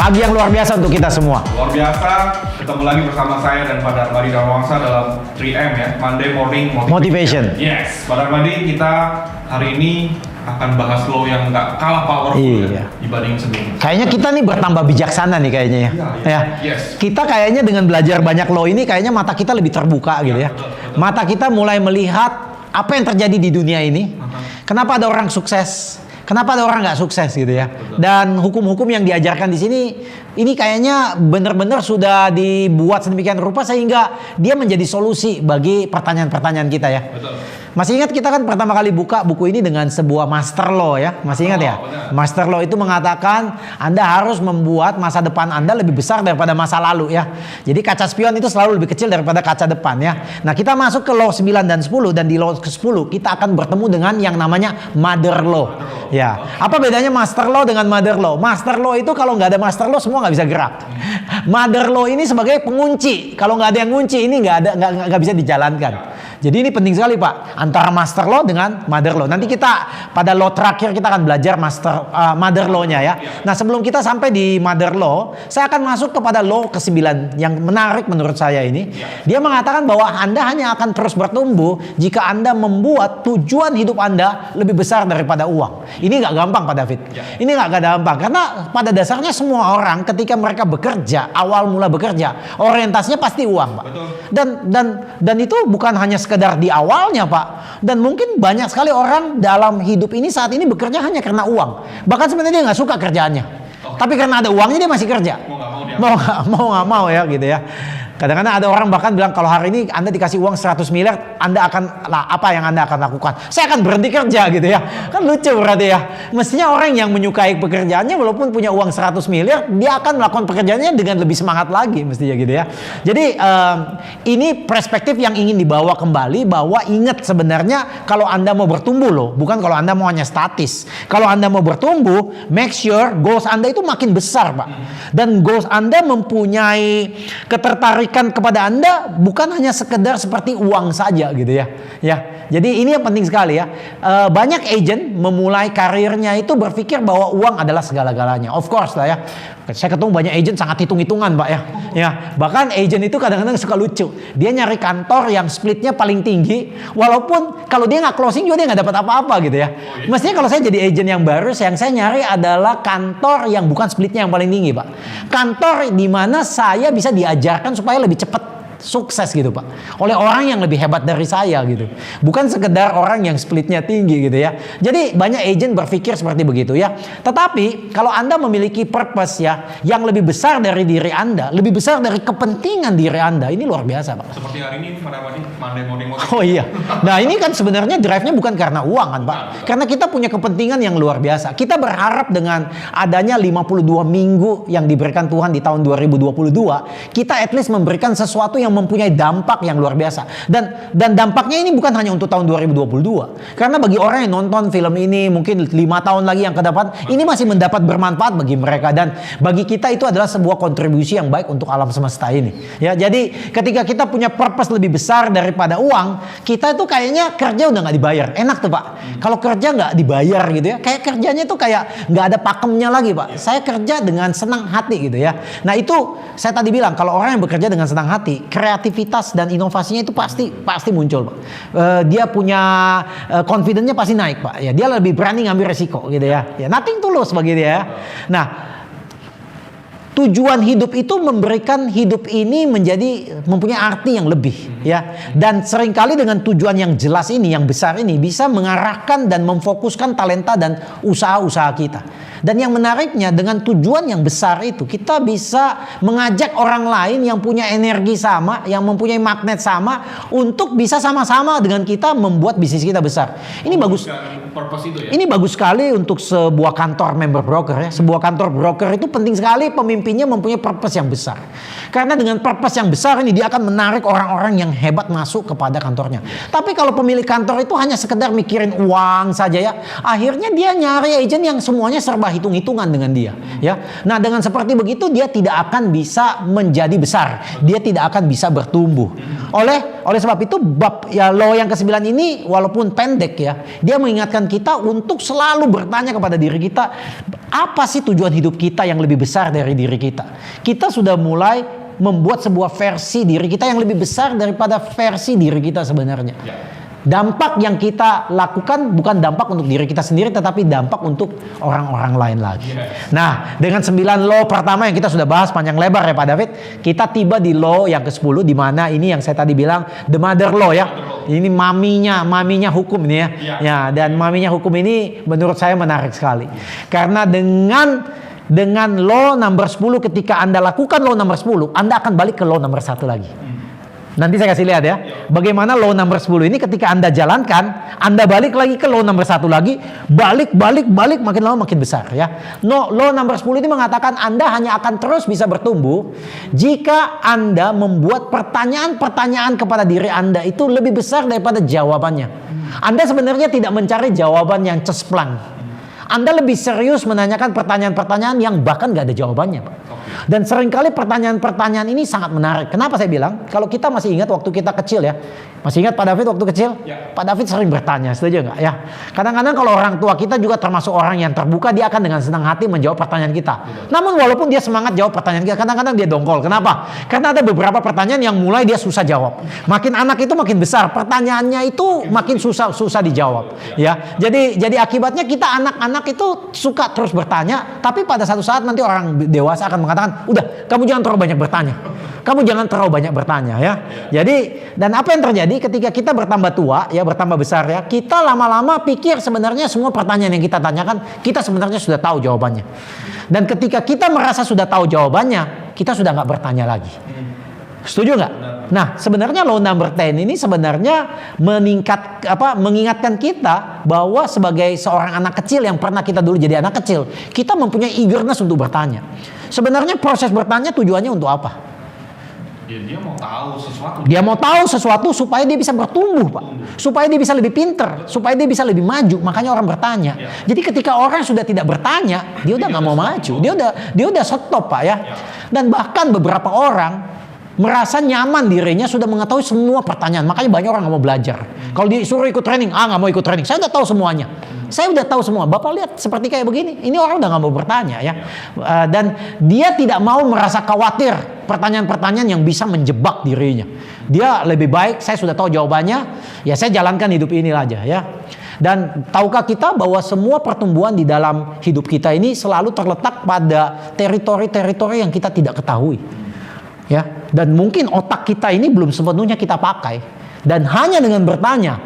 Pagi yang luar biasa untuk kita semua. Luar biasa, ketemu lagi bersama saya dan Pak Darmadi Darmawangsa dalam 3M ya, Monday Morning Motivation. Yes, Pak Darmadi, kita hari ini akan bahas law yang nggak kalah powerful ya, dibanding sebelumnya. Kayaknya kita nih bertambah bijaksana nih kayaknya ya. Iya. Ya. Kita kayaknya dengan belajar banyak law ini kayaknya mata kita lebih terbuka gitu ya. Betul. Mata kita mulai melihat apa yang terjadi di dunia ini. Kenapa ada orang sukses? Kenapa ada orang nggak sukses gitu ya? Dan hukum-hukum yang diajarkan di sini ini kayaknya benar-benar sudah dibuat sedemikian rupa sehingga dia menjadi solusi bagi pertanyaan-pertanyaan kita ya. Betul. Masih ingat kita kan pertama kali buka buku ini dengan sebuah master law ya? Masih ingat ya? Benar. Master law itu mengatakan Anda harus membuat masa depan Anda lebih besar daripada masa lalu ya. Jadi kaca spion itu selalu lebih kecil daripada kaca depan ya. Nah, kita masuk ke law 9 dan 10 dan di law ke-10 kita akan bertemu dengan yang namanya mother law. Ya. Apa bedanya master law dengan mother law? Master law itu kalau nggak ada master law semua nggak bisa gerak. Mother law ini sebagai pengunci. Kalau nggak ada yang ngunci ini nggak bisa dijalankan. Jadi ini penting sekali Pak, antara master law dengan mother law. Nanti kita pada law terakhir kita akan belajar mother law-nya ya. Nah, sebelum kita sampai di mother law, saya akan masuk kepada law ke-9 yang menarik menurut saya ini. Dia mengatakan bahwa Anda hanya akan terus bertumbuh jika Anda membuat tujuan hidup Anda lebih besar daripada uang. Ini nggak gampang Pak David. Ini nggak gampang karena pada dasarnya semua orang ketika mereka bekerja, awal mula bekerja, orientasinya pasti uang Pak. Betul. Dan itu bukan hanya sekedar di awalnya Pak, dan mungkin banyak sekali orang dalam hidup ini saat ini bekerja hanya karena uang, bahkan sebenarnya dia nggak suka kerjaannya, tapi karena ada uangnya dia masih kerja, mau nggak mau ya gitu ya. Kadang-kadang ada orang bahkan bilang kalau hari ini Anda dikasih uang 100 miliar, Anda akan apa yang Anda akan lakukan? Saya akan berhenti kerja gitu ya. Kan lucu berarti ya. Mestinya orang yang menyukai pekerjaannya walaupun punya uang 100 miliar, dia akan melakukan pekerjaannya dengan lebih semangat lagi mestinya gitu ya. Jadi ini perspektif yang ingin dibawa kembali bahwa ingat sebenarnya kalau Anda mau bertumbuh loh, bukan kalau Anda mau hanya statis. Kalau Anda mau bertumbuh, make sure goals Anda itu makin besar Pak. Dan goals Anda mempunyai ketertarikan kepada Anda bukan hanya sekedar seperti uang saja gitu ya. Ya. Jadi ini yang penting sekali ya. Banyak agent memulai karirnya itu berpikir bahwa uang adalah segala-galanya. Of course lah ya. Saya ketemu banyak agent sangat hitung-hitungan Pak ya. Ya, bahkan agent itu kadang-kadang suka lucu. Dia nyari kantor yang splitnya paling tinggi, walaupun kalau dia nggak closing juga dia nggak dapat apa-apa gitu ya. Mestinya kalau saya jadi agent yang baru, yang saya nyari adalah kantor yang bukan splitnya yang paling tinggi Pak. Kantor di mana saya bisa diajarkan supaya lebih cepat sukses gitu Pak, oleh orang yang lebih hebat dari saya gitu, bukan sekedar orang yang splitnya tinggi gitu ya. Jadi banyak agent berpikir seperti begitu ya. Tetapi kalau Anda memiliki purpose ya yang lebih besar dari diri Anda, lebih besar dari kepentingan diri Anda, ini luar biasa Pak. Seperti hari ini pada Monday Morning Motivation. Oh iya. Nah ini kan sebenarnya drive-nya bukan karena uang kan Pak, karena kita punya kepentingan yang luar biasa. Kita berharap dengan adanya 52 minggu yang diberikan Tuhan di tahun 2022, kita at least memberikan sesuatu yang mempunyai dampak yang luar biasa. Dan dampaknya ini bukan hanya untuk tahun 2022. Karena bagi orang yang nonton film ini mungkin 5 tahun lagi yang ke depan, ini masih mendapat bermanfaat bagi mereka, dan bagi kita itu adalah sebuah kontribusi yang baik untuk alam semesta ini. Ya, jadi ketika kita punya purpose lebih besar daripada uang, kita itu kayaknya kerja udah nggak dibayar. Enak tuh Pak. Kalau kerja nggak dibayar gitu ya, kayak kerjanya itu kayak nggak ada pakemnya lagi Pak. Saya kerja dengan senang hati gitu ya. Nah itu saya tadi bilang kalau orang yang bekerja dengan senang hati, kreativitas dan inovasinya itu pasti muncul Pak. Dia punya confidence-nya pasti naik Pak. Ya, dia lebih berani ngambil resiko gitu ya. Ya, nothing to lose bagi dia ya. Nah, tujuan hidup itu memberikan hidup ini mempunyai arti yang lebih ya. Dan seringkali dengan tujuan yang jelas ini, yang besar ini bisa mengarahkan dan memfokuskan talenta dan usaha-usaha kita. Dan yang menariknya dengan tujuan yang besar itu kita bisa mengajak orang lain yang punya energi sama, yang mempunyai magnet sama untuk bisa sama-sama dengan kita membuat bisnis kita besar. Ini bagus. Ini bagus sekali untuk sebuah kantor member broker ya. Sebuah kantor broker itu penting sekali pemimpinnya mempunyai purpose yang besar. Karena dengan purpose yang besar ini dia akan menarik orang-orang yang hebat masuk kepada kantornya. Tapi kalau pemilik kantor itu hanya sekedar mikirin uang saja ya, akhirnya dia nyari agent yang semuanya serba hitung-hitungan dengan dia ya. Nah dengan seperti begitu dia tidak akan bisa menjadi besar, dia tidak akan bisa bertumbuh. Oleh sebab itu bab ya law yang ke-9 ini walaupun pendek ya, dia mengingatkan kita untuk selalu bertanya kepada diri kita, Apa sih tujuan hidup kita yang lebih besar dari diri kita? Kita sudah mulai membuat sebuah versi diri kita yang lebih besar daripada versi diri kita sebenarnya. Dampak yang kita lakukan bukan dampak untuk diri kita sendiri, tetapi dampak untuk orang-orang lain lagi. Nah, dengan 9 law pertama yang kita sudah bahas panjang lebar ya Pak David, kita tiba di law yang ke-10, di mana ini yang saya tadi bilang the mother law ya. Ini maminya hukum ini ya. Ya, dan maminya hukum ini menurut saya menarik sekali. Karena dengan law number 10, ketika Anda lakukan law number 10, Anda akan balik ke law number 1 lagi. Nanti saya kasih lihat ya, bagaimana law number 10 ini ketika Anda jalankan, Anda balik lagi ke law number 1 lagi, balik, makin lama makin besar ya. No, law number 10 ini mengatakan Anda hanya akan terus bisa bertumbuh jika Anda membuat pertanyaan-pertanyaan kepada diri Anda itu lebih besar daripada jawabannya. Anda sebenarnya tidak mencari jawaban yang cesplang. Anda lebih serius menanyakan pertanyaan-pertanyaan yang bahkan gak ada jawabannya, Pak. Dan seringkali pertanyaan-pertanyaan ini sangat menarik. Kenapa saya bilang? Kalau kita masih ingat waktu kita kecil ya. Masih ingat Pak David waktu kecil? Ya. Pak David sering bertanya, setuju nggak ya? Kadang-kadang kalau orang tua kita juga termasuk orang yang terbuka, dia akan dengan senang hati menjawab pertanyaan kita. Namun walaupun dia semangat jawab pertanyaan kita, kadang-kadang dia dongkol. Kenapa? Karena ada beberapa pertanyaan yang mulai dia susah jawab. Makin anak itu makin besar, pertanyaannya itu makin susah dijawab. Ya. Jadi akibatnya kita anak-anak itu suka terus bertanya, tapi pada satu saat nanti orang dewasa akan mengatakan, udah, kamu jangan terlalu banyak bertanya. Kamu jangan terlalu banyak bertanya ya. Jadi, dan apa yang terjadi ketika kita bertambah tua ya, bertambah besar ya, kita lama-lama pikir sebenarnya semua pertanyaan yang kita tanyakan, kita sebenarnya sudah tahu jawabannya. Dan ketika kita merasa sudah tahu jawabannya, kita sudah nggak bertanya lagi. Setuju nggak? Nah, sebenarnya law number 10 ini sebenarnya mengingatkan kita bahwa sebagai seorang anak kecil yang pernah kita dulu jadi anak kecil, kita mempunyai eagerness untuk bertanya. Sebenarnya proses bertanya tujuannya untuk apa? Dia mau tahu sesuatu. Dia mau tahu sesuatu supaya dia bisa bertumbuh, Pak. Supaya dia bisa lebih pinter, supaya dia bisa lebih maju. Makanya orang bertanya. Jadi ketika orang sudah tidak bertanya, dia udah nggak mau maju. Dia udah stop, Pak ya. Dan bahkan beberapa orang merasa nyaman dirinya sudah mengetahui semua pertanyaan. Makanya banyak orang nggak mau belajar. Kalau disuruh ikut training, nggak mau ikut training. Saya udah tahu semuanya. Saya udah tahu semua. Bapak lihat seperti kayak begini. Ini orang udah nggak mau bertanya ya. Dan dia tidak mau merasa khawatir pertanyaan-pertanyaan yang bisa menjebak dirinya. Dia lebih baik, saya sudah tahu jawabannya, ya saya jalankan hidup ini aja ya. Dan tahukah kita bahwa semua pertumbuhan di dalam hidup kita ini selalu terletak pada teritori-teritori yang kita tidak ketahui. Ya, dan mungkin otak kita ini belum sepenuhnya kita pakai. Dan hanya dengan bertanya,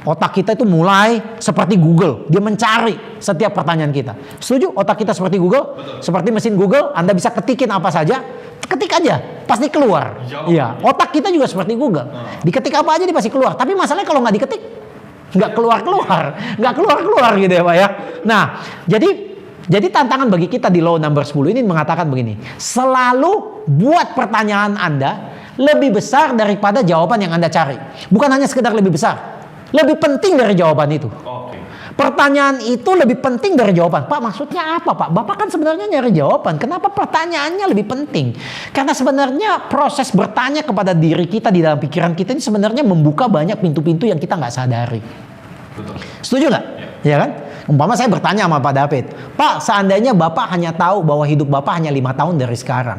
otak kita itu mulai seperti Google. Dia mencari setiap pertanyaan kita. Setuju? Otak kita seperti Google? Betul. Seperti mesin Google, Anda bisa ketikin apa saja, ketik aja, pasti keluar. Iya, otak kita juga seperti Google. Diketik apa aja dia pasti keluar. Tapi masalahnya kalau nggak diketik, nggak keluar gitu ya Pak ya. Nah, jadi tantangan bagi kita di law number 10 ini mengatakan begini. Selalu buat pertanyaan Anda lebih besar daripada jawaban yang Anda cari. Bukan hanya sekedar lebih besar. Lebih penting dari jawaban itu. Pertanyaan itu lebih penting dari jawaban. Pak, maksudnya apa Pak? Bapak kan sebenarnya nyari jawaban. Kenapa pertanyaannya lebih penting? Karena sebenarnya proses bertanya kepada diri kita di dalam pikiran kita ini sebenarnya membuka banyak pintu-pintu yang kita nggak sadari. Betul. Setuju nggak? Ya kan? Umpama saya bertanya sama Pak David, Pak, seandainya Bapak hanya tahu bahwa hidup Bapak hanya 5 tahun dari sekarang,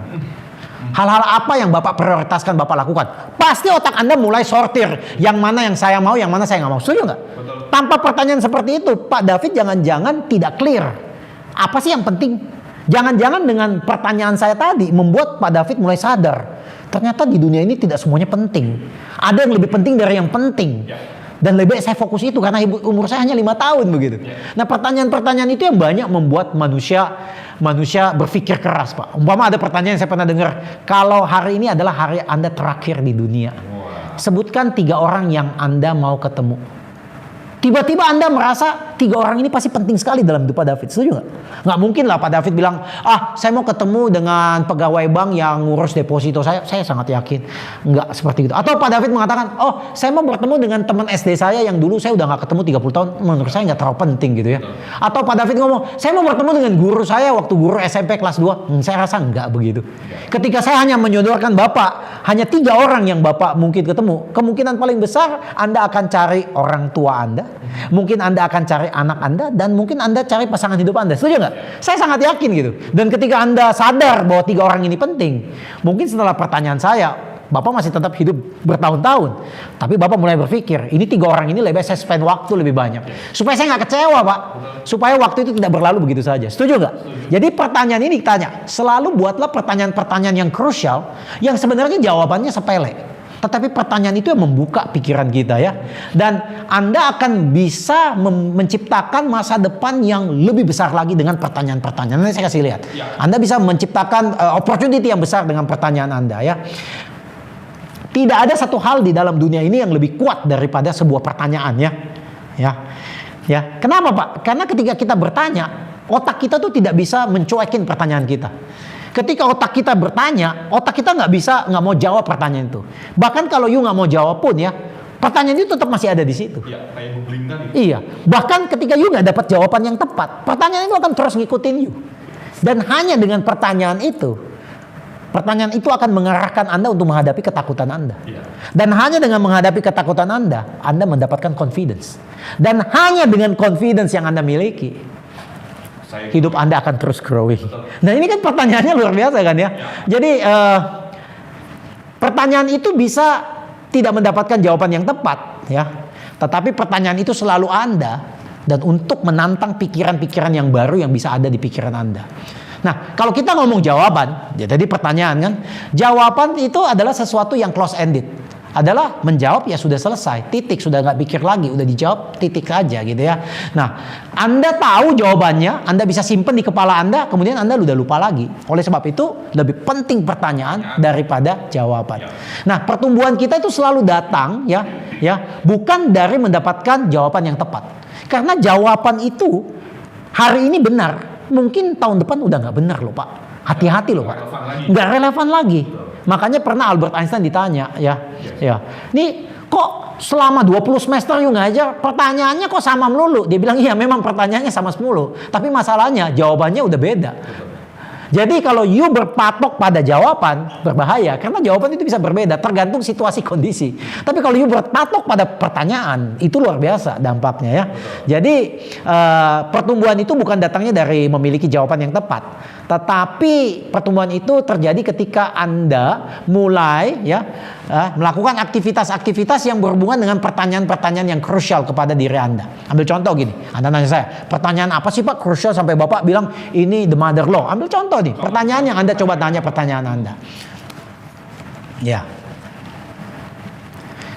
hal-hal apa yang Bapak prioritaskan Bapak lakukan? Pasti otak Anda mulai sortir, yang mana yang saya mau, yang mana saya nggak mau. Setuju nggak? Tanpa pertanyaan seperti itu, Pak David jangan-jangan tidak clear. Apa sih yang penting? Jangan-jangan dengan pertanyaan saya tadi membuat Pak David mulai sadar. Ternyata di dunia ini tidak semuanya penting. Ada yang lebih penting dari yang penting. Dan lebih baik saya fokus itu karena umur saya hanya 5 tahun begitu. Nah, pertanyaan-pertanyaan itu yang banyak membuat manusia berpikir keras, Pak. Umpama ada pertanyaan yang saya pernah dengar, kalau hari ini adalah hari Anda terakhir di dunia, sebutkan 3 orang yang Anda mau ketemu. Tiba-tiba Anda merasa 3 orang ini pasti penting sekali dalam hidup Pak David. Setuju nggak? Nggak mungkin lah Pak David bilang, saya mau ketemu dengan pegawai bank yang ngurus deposito saya. Saya sangat yakin. Nggak seperti itu. Atau Pak David mengatakan, saya mau bertemu dengan teman SD saya yang dulu saya udah nggak ketemu 30 tahun. Menurut saya nggak terlalu penting gitu ya. Atau Pak David ngomong, saya mau bertemu dengan guru saya waktu guru SMP kelas 2. Saya rasa nggak begitu. Ketika saya hanya menyodorkan Bapak, hanya 3 orang yang Bapak mungkin ketemu. Kemungkinan paling besar Anda akan cari orang tua Anda. Mungkin Anda akan cari anak Anda, dan mungkin Anda cari pasangan hidup Anda. Setuju nggak? Saya sangat yakin gitu. Dan ketika Anda sadar bahwa 3 orang ini penting, mungkin setelah pertanyaan saya, Bapak masih tetap hidup bertahun-tahun. Tapi Bapak mulai berpikir, ini 3 orang ini lebih baik saya spend waktu lebih banyak. Supaya saya nggak kecewa, Pak. Supaya waktu itu tidak berlalu begitu saja. Setuju nggak? Jadi pertanyaan ini ditanya, selalu buatlah pertanyaan-pertanyaan yang krusial, yang sebenarnya jawabannya sepele. Tetapi pertanyaan itu yang membuka pikiran kita ya. Dan Anda akan bisa menciptakan masa depan yang lebih besar lagi dengan pertanyaan-pertanyaan. Nanti saya kasih lihat. Anda bisa menciptakan opportunity yang besar dengan pertanyaan Anda ya. Tidak ada satu hal di dalam dunia ini yang lebih kuat daripada sebuah pertanyaan ya. Ya. Kenapa Pak? Karena ketika kita bertanya, otak kita tuh tidak bisa mencuekin pertanyaan kita. Ketika otak kita bertanya, otak kita nggak mau jawab pertanyaan itu. Bahkan kalau you nggak mau jawab pun ya, pertanyaan itu tetap masih ada di situ. Iya, kayak googling tadi. Iya, bahkan ketika you nggak dapat jawaban yang tepat, pertanyaan itu akan terus ngikutin you. Dan hanya dengan pertanyaan itu akan mengarahkan Anda untuk menghadapi ketakutan Anda. Iya. Dan hanya dengan menghadapi ketakutan Anda mendapatkan confidence. Dan hanya dengan confidence yang Anda miliki, hidup Anda akan terus growing. Nah ini kan pertanyaannya luar biasa kan ya. Jadi pertanyaan itu bisa tidak mendapatkan jawaban yang tepat ya. Tetapi pertanyaan itu selalu Anda, dan untuk menantang pikiran-pikiran yang baru yang bisa ada di pikiran Anda. Nah kalau kita ngomong jawaban, ya tadi pertanyaan kan, jawaban itu adalah sesuatu yang close ended. Adalah menjawab ya sudah selesai, titik, sudah nggak pikir lagi, udah dijawab titik aja gitu ya. Nah, Anda tahu jawabannya, Anda bisa simpen di kepala Anda, kemudian Anda udah lupa lagi. Oleh sebab itu lebih penting pertanyaan daripada jawaban. Nah, pertumbuhan kita itu selalu datang ya, bukan dari mendapatkan jawaban yang tepat. Karena jawaban itu hari ini benar, mungkin tahun depan udah nggak benar loh Pak. Hati-hati loh Pak, nggak relevan lagi. Makanya pernah Albert Einstein ditanya ya, nih kok selama 20 semester you ngajar pertanyaannya kok sama melulu? Dia bilang iya memang pertanyaannya sama melulu, tapi masalahnya jawabannya udah beda. Jadi kalau you berpatok pada jawaban berbahaya, karena jawaban itu bisa berbeda tergantung situasi kondisi. Tapi kalau you berpatok pada pertanyaan, itu luar biasa dampaknya ya. Jadi pertumbuhan itu bukan datangnya dari memiliki jawaban yang tepat, tetapi pertumbuhan itu terjadi ketika Anda mulai melakukan aktivitas-aktivitas yang berhubungan dengan pertanyaan-pertanyaan yang krusial kepada diri Anda. Ambil contoh gini, Anda nanya saya, pertanyaan apa sih Pak krusial sampai Bapak bilang ini the mother law? Ambil contoh nih, pertanyaan yang Anda coba tanya pertanyaan Anda. Ya.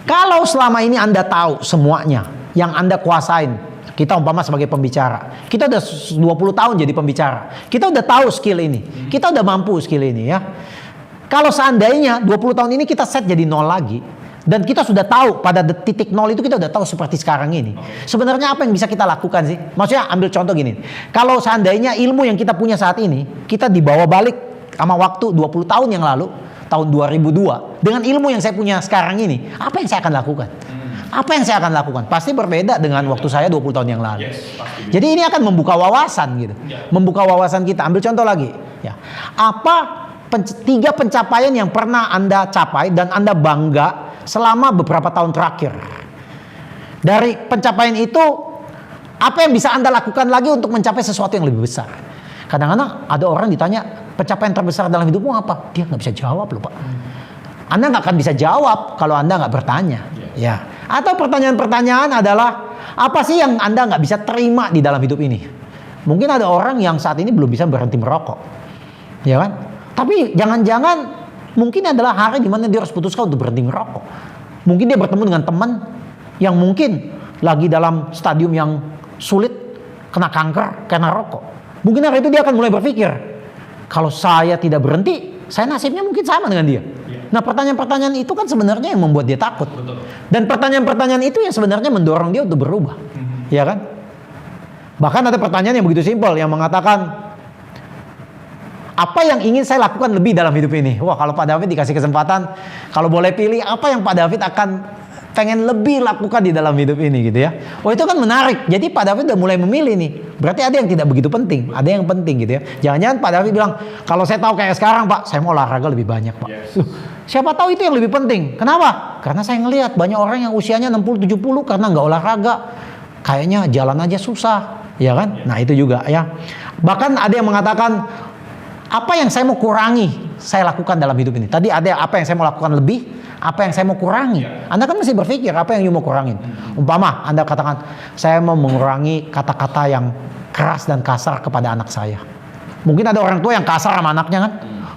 Kalau selama ini Anda tahu semuanya, yang Anda kuasain, kita umpama sebagai pembicara, kita udah 20 tahun jadi pembicara, kita udah tahu skill ini, kita udah mampu skill ini ya. Kalau seandainya 20 tahun ini kita set jadi 0 lagi, dan kita sudah tahu pada titik 0 itu kita udah tahu seperti sekarang ini. Sebenarnya apa yang bisa kita lakukan sih? Maksudnya ambil contoh gini, kalau seandainya ilmu yang kita punya saat ini, kita dibawa balik sama waktu 20 tahun yang lalu, tahun 2002, dengan ilmu yang saya punya sekarang ini, apa yang saya akan lakukan? Apa yang saya akan lakukan? Pasti berbeda dengan waktu saya 20 tahun yang lalu. Jadi ini akan membuka wawasan gitu. Membuka wawasan kita. Ambil contoh lagi. Ya. Apa 3 pencapaian yang pernah Anda capai dan Anda bangga selama beberapa tahun terakhir? Dari pencapaian itu, apa yang bisa Anda lakukan lagi untuk mencapai sesuatu yang lebih besar? Kadang-kadang ada orang ditanya, pencapaian terbesar dalam hidupmu apa? Dia nggak bisa jawab loh Pak. Anda nggak akan bisa jawab kalau Anda nggak bertanya. Ya. Atau pertanyaan-pertanyaan adalah, apa sih yang Anda nggak bisa terima di dalam hidup ini? Mungkin ada orang yang saat ini belum bisa berhenti merokok. Ya kan? Tapi jangan-jangan mungkin adalah hari di mana dia harus putuskan untuk berhenti merokok. Mungkin dia bertemu dengan teman yang mungkin lagi dalam stadium yang sulit, kena kanker karena rokok. Mungkin hari itu dia akan mulai berpikir, kalau saya tidak berhenti, saya nasibnya mungkin sama dengan dia. Nah pertanyaan-pertanyaan itu kan sebenarnya yang membuat dia takut. Dan pertanyaan-pertanyaan itu yang sebenarnya mendorong dia untuk berubah. Ya kan? Bahkan ada pertanyaan yang begitu simpel yang mengatakan, apa yang ingin saya lakukan lebih dalam hidup ini? Wah, kalau Pak David dikasih kesempatan, kalau boleh pilih, apa yang Pak David akan pengen lebih lakukan di dalam hidup ini gitu ya? Oh itu kan menarik. Jadi Pak David udah mulai memilih nih. Berarti ada yang tidak begitu penting, ada yang penting gitu ya. Jangan-jangan Pak David bilang, kalau saya tahu kayak sekarang Pak, saya mau olahraga lebih banyak Pak. Siapa tahu itu yang lebih penting. Kenapa? Karena saya ngelihat banyak orang yang usianya 60-70 karena nggak olahraga. kayaknya jalan aja susah, ya kan? Nah itu juga ya. Bahkan ada yang mengatakan, apa yang saya mau kurangi, saya lakukan dalam hidup ini. Tadi ada apa yang saya mau lakukan lebih, apa yang saya mau kurangi. Anda kan mesti berpikir apa yang you mau kurangin. Umpama Anda katakan, saya mau mengurangi kata-kata yang keras dan kasar kepada anak saya. Mungkin ada orang tua yang kasar sama anaknya kan,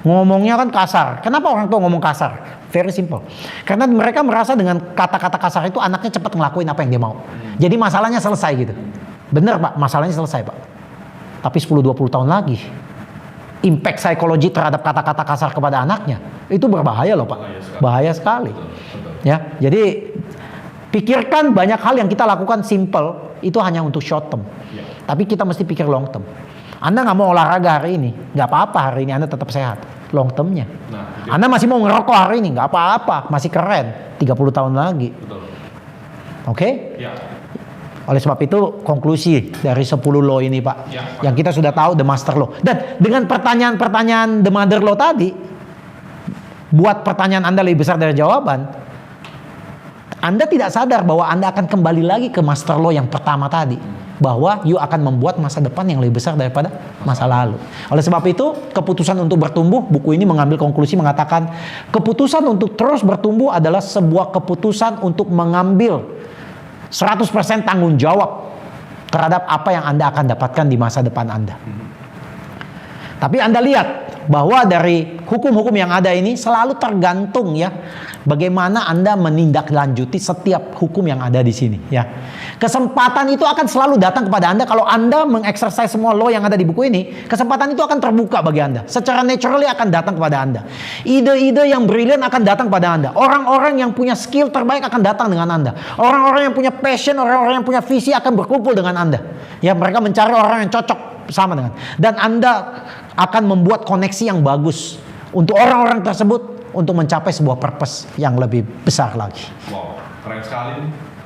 ngomongnya kan kasar. Kenapa orang tua ngomong kasar? Very simple. Karena mereka merasa dengan kata-kata kasar itu anaknya cepat ngelakuin apa yang dia mau. Jadi masalahnya selesai gitu. Bener Pak, masalahnya selesai Pak. Tapi 10-20 tahun lagi, impact psikologi terhadap kata-kata kasar kepada anaknya itu berbahaya loh Pak. Bahaya sekali. Ya, jadi pikirkan banyak hal yang kita lakukan simple itu hanya untuk short term. Tapi kita mesti pikir long term. Anda nggak mau olahraga hari ini, nggak apa-apa hari ini Anda tetap sehat. Long termnya. Anda masih mau ngerokok hari ini, nggak apa-apa, masih keren. 30 tahun lagi. Oke? Oleh sebab itu konklusi dari 10 law ini Pak, yang kita sudah tahu the master law. Dan dengan pertanyaan-pertanyaan the mother law tadi, buat pertanyaan Anda lebih besar dari jawaban, Anda tidak sadar bahwa Anda akan kembali lagi ke master law yang pertama tadi. Bahwa you akan membuat masa depan yang lebih besar daripada masa lalu. Oleh sebab itu, keputusan untuk bertumbuh, buku ini mengambil konklusi mengatakan, keputusan untuk terus bertumbuh adalah sebuah keputusan untuk mengambil 100% tanggung jawab terhadap apa yang Anda akan dapatkan di masa depan Anda. Tapi Anda lihat bahwa dari hukum-hukum yang ada ini selalu tergantung ya bagaimana Anda menindaklanjuti setiap hukum yang ada di sini ya. Kesempatan itu akan selalu datang kepada Anda kalau Anda mengeksersis semua law yang ada di buku ini. Kesempatan itu akan terbuka bagi Anda. Secara naturally akan datang kepada Anda. Ide-ide yang brilian akan datang kepada Anda. Orang-orang yang punya skill terbaik akan datang dengan Anda. Orang-orang yang punya passion, orang-orang yang punya visi akan berkumpul dengan Anda. Ya, mereka mencari orang yang cocok sama dengan. Dan Anda akan membuat koneksi yang bagus untuk orang-orang tersebut untuk mencapai sebuah purpose yang lebih besar lagi. Wow, keren sekali.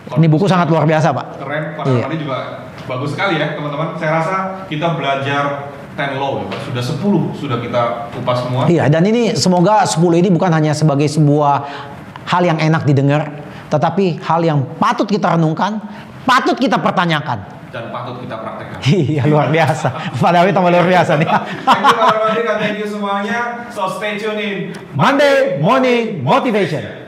Ini buku sangat luar biasa Pak. Keren, kali juga bagus sekali ya teman-teman. Saya rasa kita belajar 10 law ya Pak. Sudah 10 sudah kita kupas semua. Iya, dan ini semoga 10 ini bukan hanya sebagai sebuah hal yang enak didengar, tetapi hal yang patut kita renungkan, patut kita pertanyakan. Dan patut kita praktekkan. Iya, luar biasa. Pak Dawi tambah luar biasa nih. Thank you Pak Ramadhan, thank you semuanya. So stay tune in Monday Morning Motivation.